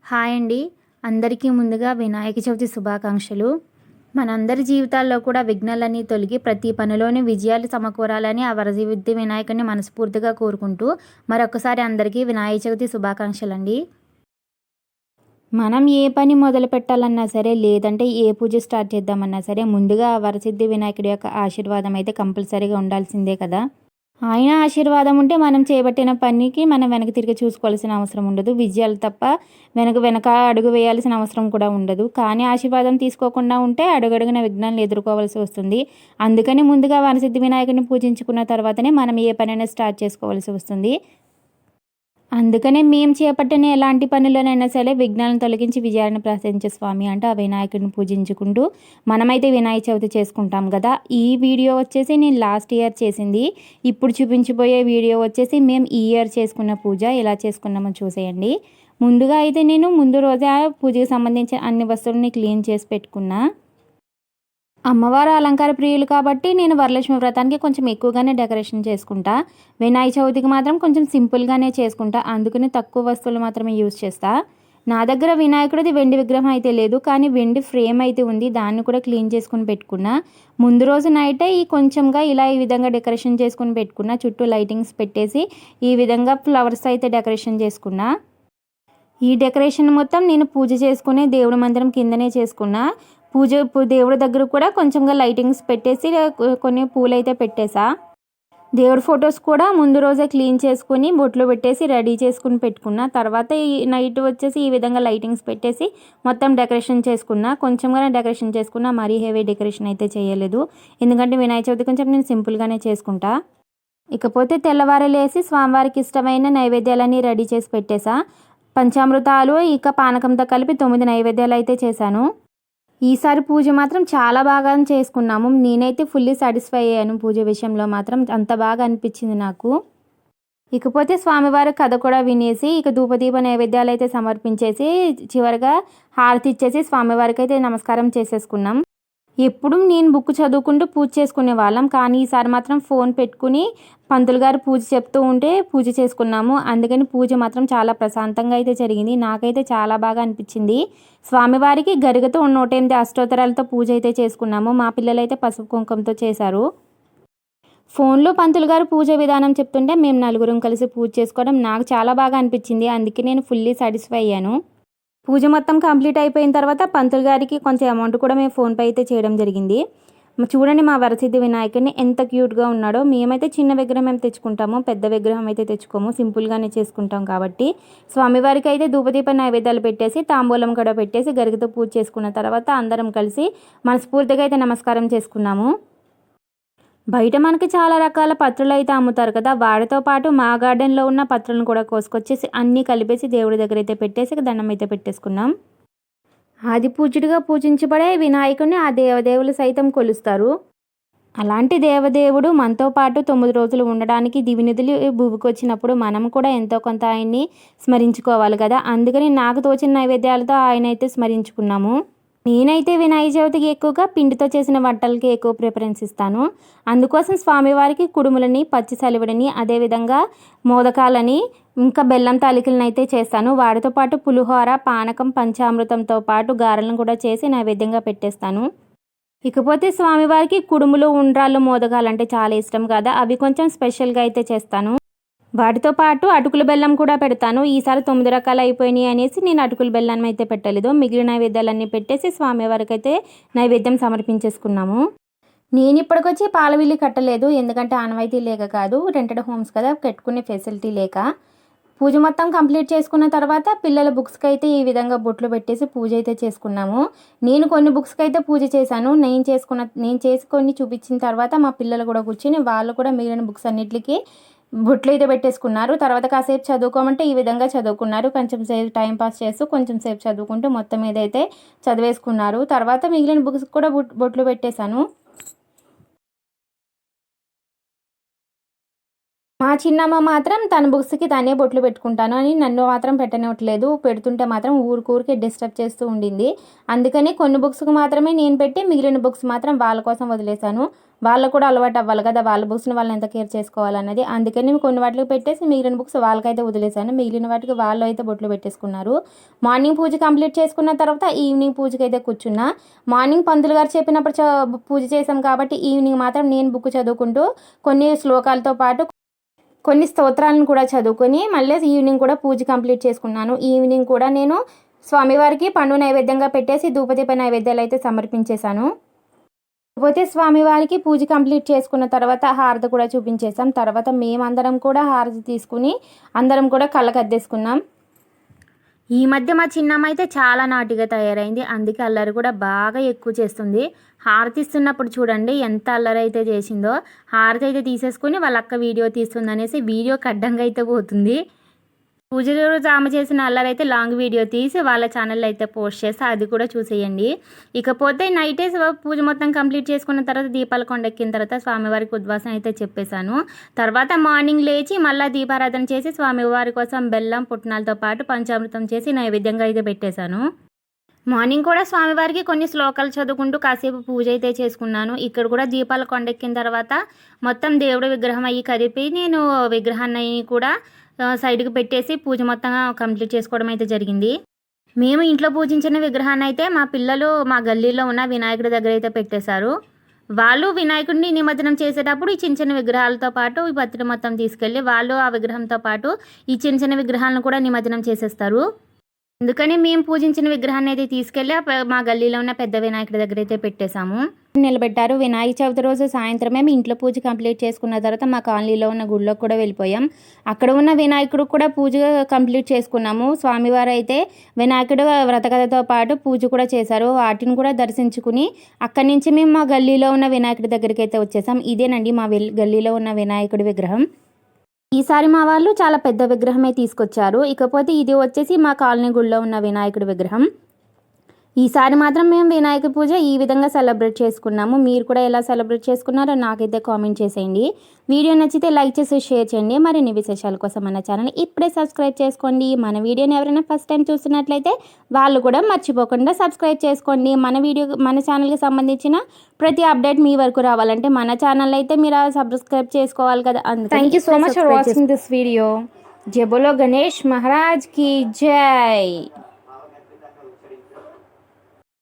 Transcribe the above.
Hi అండి. అందరికీ ముందుగా వినాయక చవితి శుభాకాంక్షలు. మనందరి జీవితాల్లో కూడా విఘ్నాలన్నీ తొలగి ప్రతి పనిలోని విజయాలు సమకూరాలని ఆ వరసిద్ధి వినాయకుడిని మనస్ఫూర్తిగా కోరుకుంటూ మరొకసారి అందరికీ వినాయక చవితి శుభాకాంక్షలండి. మనం ఏ పని మొదలు పెట్టాలన్నా సరే, లేదంటే ఏ పూజ స్టార్ట్ చేద్దామన్నా సరే, ముందుగా ఆ వరసిద్ధి వినాయకుడి యొక్క ఆశీర్వాదం అయితే కంపల్సరీగా ఉండాల్సిందే కదా. ఆయన ఆశీర్వాదం ఉంటే మనం చేపట్టిన పనికి మనం వెనక తిరిగి చూసుకోవాల్సిన అవసరం ఉండదు. విజయాలు తప్ప వెనక అడుగు వేయాల్సిన అవసరం కూడా ఉండదు. కానీ ఆశీర్వాదం తీసుకోకుండా ఉంటే అడుగడుగున విఘ్నాలను ఎదుర్కోవాల్సి వస్తుంది. అందుకని ముందుగా వరసిద్ధి వినాయకుడిని పూజించుకున్న తర్వాతనే మనం ఏ పనైనా స్టార్ట్ చేసుకోవాల్సి వస్తుంది. అందుకనే మేము చేపట్టిన ఎలాంటి పనుల్లోనైనా సరే విఘ్నాలను తొలగించి విజయాన్ని ప్రసాదించే స్వామి అంటే ఆ వినాయకుడిని పూజించుకుంటూ మనమైతే వినాయక చవితి చేసుకుంటాం కదా. ఈ వీడియో వచ్చేసి నేను లాస్ట్ ఇయర్ చేసింది. ఇప్పుడు చూపించబోయే వీడియో వచ్చేసి మేము ఈ ఇయర్ చేసుకున్న పూజ ఎలా చేసుకున్నామో చూసేయండి. ముందుగా అయితే నేను ముందు రోజే పూజకి సంబంధించిన అన్ని వస్తువులని క్లీన్ చేసి పెట్టుకున్నా. అమ్మవారు అలంకార ప్రియులు కాబట్టి నేను వరలక్ష్మి వ్రతానికి కొంచెం ఎక్కువగానే డెకరేషన్ చేసుకుంటా. వినాయక చవితికి మాత్రం కొంచెం సింపుల్గానే చేసుకుంటా. అందుకని తక్కువ వస్తువులు మాత్రమే యూజ్ చేస్తా. నా దగ్గర వినాయకుడిది వెండి విగ్రహం అయితే లేదు, కానీ వెండి ఫ్రేమ్ అయితే ఉంది. దాన్ని కూడా క్లీన్ చేసుకుని పెట్టుకున్నా. ముందు రోజు నైటే కొంచెంగా ఈ విధంగా డెకరేషన్ చేసుకుని పెట్టుకున్నా. చుట్టూ లైటింగ్స్ పెట్టేసి ఈ విధంగా ఫ్లవర్స్ అయితే డెకరేషన్ చేసుకున్నా. ఈ డెకరేషన్ మొత్తం నేను పూజ చేసుకునే దేవుడి మందిరం కిందనే చేసుకున్నా. దేవుడి దగ్గర కూడా కొంచెంగా లైటింగ్స్ పెట్టేసి కొన్ని పూలైతే పెట్టేసా. దేవుడి ఫొటోస్ కూడా ముందు రోజే క్లీన్ చేసుకుని బొట్లు పెట్టేసి రెడీ చేసుకుని పెట్టుకున్నా. తర్వాత ఈ నైట్ వచ్చేసి ఈ విధంగా లైటింగ్స్ పెట్టేసి మొత్తం డెకరేషన్ చేసుకున్నా. కొంచెంగానే డెకరేషన్ చేసుకున్నా, మరీ హెవీ డెకరేషన్ అయితే చేయలేదు. ఎందుకంటే వినాయక చవితి కొంచెం నేను సింపుల్గానే చేసుకుంటా. ఇకపోతే తెల్లవారు లేసి స్వామివారికి ఇష్టమైన నైవేద్యాలన్నీ రెడీ చేసి పెట్టేసా. పంచామృతాలు పానకంతో కలిపి 9 నైవేద్యాలు అయితే చేశాను. ఈసారి పూజ మాత్రం చాలా బాగా చేసుకున్నాము. నేనైతే ఫుల్లీ సాటిస్ఫై అయ్యాను. పూజ విషయంలో మాత్రం అంత బాగా అనిపించింది నాకు. ఇకపోతే స్వామివారి కథ కూడా వినేసి ధూపదీప నైవేద్యాలు అయితే సమర్పించేసి చివరిగా హారతి ఇచ్చేసి స్వామివారికి అయితే నమస్కారం చేసేసుకున్నాం. ఎప్పుడు నేను బుక్ చదువుకుంటూ పూజ చేసుకునే వాళ్ళం, కానీ ఈసారి మాత్రం ఫోన్ పెట్టుకుని పంతులు గారు పూజ చెప్తూ ఉంటే పూజ చేసుకున్నాము. అందుకని పూజ మాత్రం చాలా ప్రశాంతంగా అయితే జరిగింది. నాకైతే చాలా బాగా అనిపించింది. స్వామివారికి గరిగతో 108 అష్టోత్తరాలతో పూజ అయితే చేసుకున్నాము. మా పిల్లలైతే పసుపు కుంకుమతో చేశారు. ఫోన్లో పంతులు గారు పూజ విధానం చెప్తుంటే మేము నలుగురం కలిసి పూజ చేసుకోవడం నాకు చాలా బాగా అనిపించింది. అందుకే నేను ఫుల్లీ సాటిస్ఫై అయ్యాను. పూజ మొత్తం కంప్లీట్ అయిపోయిన తర్వాత పంతులు గారికి కొంచెం అమౌంట్ కూడా మేము ఫోన్పే అయితే చేయడం జరిగింది. చూడండి మా వరసిద్ధి వినాయకుడిని ఎంత క్యూట్గా ఉన్నాడో. మేమైతే చిన్న విగ్రహం మేము తెచ్చుకుంటాము, పెద్ద విగ్రహం అయితే తెచ్చుకోము, సింపుల్గానే చేసుకుంటాం కాబట్టి. స్వామివారికి అయితే ధూపదీప నైవేద్యాలు పెట్టేసి తాంబూలం కూడా పెట్టేసి గరికతో పూజ చేసుకున్న తర్వాత అందరం కలిసి మనస్ఫూర్తిగా అయితే నమస్కారం చేసుకున్నాము. బయట మనకి చాలా రకాల పత్రులు అయితే అమ్ముతారు కదా. వాటితో పాటు మా గార్డెన్లో ఉన్న పత్రులను కూడా కోసుకొచ్చేసి అన్నీ కలిపేసి దేవుడి దగ్గర అయితే పెట్టేసి దండం అయితే పెట్టేసుకున్నాం. ఆది పూజ్యుడిగా పూజించబడే వినాయకుడిని ఆ దేవదేవులు సైతం కొలుస్తారు. అలాంటి దేవదేవుడు మనతో పాటు 9 రోజులు ఉండడానికి దివినిధులు భూమికి వచ్చినప్పుడు మనం కూడా ఎంతో కొంత ఆయన్ని స్మరించుకోవాలి కదా. అందుకని నాకు తోచిన నైవేద్యాలతో ఆయన అయితే స్మరించుకున్నాము. నేనైతే వినాయక చవితికి ఎక్కువగా పిండితో చేసిన వంటలకి ఎక్కువ ప్రిఫరెన్స్ ఇస్తాను. అందుకోసం స్వామివారికి కుడుములని, పచ్చి సలివిడిని, అదేవిధంగా మోదకాలని, ఇంకా బెల్లం తాలికలను అయితే చేస్తాను. వాటితో పాటు పులిహోర, పానకం, పంచామృతంతో పాటు గారెలను కూడా చేసి నైవేద్యంగా పెట్టేస్తాను. ఇకపోతే స్వామివారికి కుడుములు, ఉండ్రాళ్ళు, మోదకాలు అంటే చాలా ఇష్టం కదా. అవి కొంచెం స్పెషల్గా అయితే చేస్తాను. వాటితో పాటు అటుకుల బెల్లం కూడా పెడతాను. ఈసారి 9 రకాలు అయిపోయినాయి అనేసి నేను అటుకుల బెల్లం అయితే పెట్టలేదు. మిగిలిన నైవేద్యాలన్నీ పెట్టేసి స్వామివారికి అయితే నైవేద్యం సమర్పించేసుకున్నాము. నేను ఇప్పటికొచ్చి పాలవిల్లి కట్టలేదు, ఎందుకంటే ఆనవాయితీ లేక కాదు, రెంటెడ్ హోమ్స్ కదా, కట్టుకునే ఫెసిలిటీ లేక. పూజ మొత్తం కంప్లీట్ చేసుకున్న తర్వాత పిల్లల బుక్స్కి అయితే ఈ విధంగా బొట్లు పెట్టేసి పూజ అయితే చేసుకున్నాము. నేను కొన్ని బుక్స్కి అయితే పూజ చేశాను. నేను చేసుకొని చూపించిన తర్వాత మా పిల్లలు కూడా కూర్చొని వాళ్ళు కూడా మిగిలిన బుక్స్ అన్నిటికీ బొట్లు అయితే పెట్టేసుకున్నారు. తర్వాత కాసేపు చదువుకోమంటే ఈ విధంగా చదువుకున్నారు. కొంచెం సేపు టైం పాస్ చేస్తూ కొంచెం సేపు చదువుకుంటూ మొత్తం మీద అయితే చదివేసుకున్నారు. తర్వాత మిగిలిన బుక్స్ కూడా బొట్లు పెట్టేశాను. మా చిన్నమ్మ మాత్రం తన బుక్స్కి తనే బొట్లు పెట్టుకుంటాను అని నన్ను మాత్రం పెట్టనివ్వట్లేదు. పెడుతుంటే మాత్రం ఊరికే డిస్టర్బ్ చేస్తూ ఉండింది. అందుకని కొన్ని బుక్స్కి మాత్రమే నేను పెట్టి మిగిలిన బుక్స్ మాత్రం వాళ్ళ కోసం వదిలేశాను. వాళ్ళకు కూడా అలవాటు అవ్వాలి కదా, వాళ్ళ బుక్స్ని వాళ్ళని ఎంత కేర్ చేసుకోవాలన్నది. అందుకని నేను కొన్ని వాటికి పెట్టేసి మిగిలిన బుక్స్ వాళ్ళకైతే వదిలేశాను. మిగిలిన వాటికి వాళ్ళు అయితే బొట్లు పెట్టేసుకున్నారు. మార్నింగ్ పూజ కంప్లీట్ చేసుకున్న తర్వాత ఈవినింగ్ పూజకి అయితే కూర్చున్నా. మార్నింగ్ పంతులు గారు చెప్పినప్పుడు పూజ చేసాం కాబట్టి ఈవినింగ్ మాత్రం నేను బుక్ చదువుకుంటూ కొన్ని శ్లోకాలతో పాటు కొన్ని స్తోత్రాలను కూడా చదువుకొని మళ్ళీ ఈవినింగ్ కూడా పూజ కంప్లీట్ చేసుకున్నాను. ఈవినింగ్ కూడా నేను స్వామివారికి పండు నైవేద్యంగా పెట్టేసి ధూపదీప నైవేద్యాలు అయితే సమర్పించేశాను. పోతే స్వామివారికి పూజ కంప్లీట్ చేసుకున్న తర్వాత హారతి కూడా చూపించేసాం. తర్వాత మేమందరం కూడా హారతి తీసుకుని అందరం కూడా కళ్ళకద్దేసుకున్నాం. ఈ మధ్య మా చిన్నమ్మ అయితే చాలా నాటిగా తయారైంది. అందుకే అల్లరి కూడా బాగా ఎక్కువ చేస్తుంది. హారతి ఇస్తున్నప్పుడు చూడండి ఎంత అల్లరి అయితే చేసిందో. హారతి అయితే తీసేసుకుని వాళ్ళ అక్క వీడియో తీస్తుంది అనేసి వీడియోకి అడ్డంగా అయితే పోతుంది. పూజ రోజు ఆమె చేసిన అల్లరి అయితే లాంగ్ వీడియో తీసి వాళ్ళ ఛానల్లో అయితే పోస్ట్ చేస్తే అది కూడా చూసేయండి. ఇకపోతే నైటే పూజ మొత్తం కంప్లీట్ చేసుకున్న తర్వాత దీపాల కొండెక్కిన తర్వాత స్వామివారికి ఉద్వాసన అయితే చెప్పేశాను. తర్వాత మార్నింగ్ లేచి మళ్ళీ దీపారాధన చేసి స్వామివారి కోసం బెల్లం పుట్నాలతో పాటు పంచామృతం చేసి నైవేద్యంగా అయితే పెట్టేశాను. మార్నింగ్ కూడా స్వామివారికి కొన్ని శ్లోకాలు చదువుకుంటూ కాసేపు పూజ అయితే చేసుకున్నాను. ఇక్కడ కూడా దీపాల కొండెక్కిన తర్వాత మొత్తం దేవుడి విగ్రహం అయ్యి కదిపి నేను విగ్రహాన్ని కూడా సైడ్కి పెట్టేసి పూజ మొత్తం కంప్లీట్ చేసుకోవడం అయితే జరిగింది. మేము ఇంట్లో పూజించిన విగ్రహాన్ని అయితే మా పిల్లలు మా గల్లీలో ఉన్న వినాయకుడి దగ్గర అయితే పెట్టేశారు. వాళ్ళు వినాయకుడిని నిమజ్జనం చేసేటప్పుడు ఈ చిన్న చిన్న విగ్రహాలతో పాటు ఈ పత్రి మొత్తం తీసుకెళ్ళి వాళ్ళు ఆ విగ్రహంతో పాటు ఈ చిన్న చిన్న విగ్రహాలను కూడా నిమజ్జనం చేసేస్తారు. అందుకని మేము పూజించిన విగ్రహాన్ని అయితే తీసుకెళ్ళి మా గల్లీలో ఉన్న పెద్ద వినాయకుడి దగ్గర అయితే పెట్టేశాము. నిలబెట్టారు. వినాయక చవితి రోజు సాయంత్రమే మేము ఇంట్లో పూజ కంప్లీట్ చేసుకున్న తర్వాత మా కాలనీలో ఉన్న గుడిలోకి కూడా వెళ్ళిపోయాం. అక్కడ ఉన్న వినాయకుడు కూడా పూజ కంప్లీట్ చేసుకున్నాము. స్వామివారు అయితే వినాయకుడు వ్రతకథతో పాటు పూజ కూడా చేశారు. వాటిని కూడా దర్శించుకుని అక్కడి నుంచి మేము మా గల్లీలో ఉన్న వినాయకుడి దగ్గరికి అయితే వచ్చేసాం. ఇదేనండి మా గల్లీలో ఉన్న వినాయకుడి విగ్రహం. ఈసారి మా వాళ్ళు చాలా పెద్ద విగ్రహమే తీసుకొచ్చారు. ఇకపోతే ఇది వచ్చేసి మా కాలనీ గుడిలో ఉన్న వినాయకుడి విగ్రహం. ఈసారి మాత్రం మేము వినాయక పూజ ఈ విధంగా సెలబ్రేట్ చేసుకున్నాము. మీరు కూడా ఎలా సెలబ్రేట్ చేసుకున్నారో నాకైతే కామెంట్ చేసేయండి. వీడియో నచ్చితే లైక్ చేసి షేర్ చేయండి. మరిన్ని విశేషాల కోసం మన ఛానల్ ఇప్పుడే సబ్స్క్రైబ్ చేసుకోండి. మన వీడియోని ఎవరైనా ఫస్ట్ టైం చూస్తున్నట్లయితే వాళ్ళు కూడా మర్చిపోకుండా సబ్స్క్రైబ్ చేసుకోండి. మన ఛానల్కి సంబంధించిన ప్రతి అప్డేట్ మీ వరకు రావాలంటే మన ఛానల్ అయితే మీరు సబ్స్క్రైబ్ చేసుకోవాలి కదా. Thank you so much for watching this video. జై బోలో గణేష్ మహారాజ్ की जय.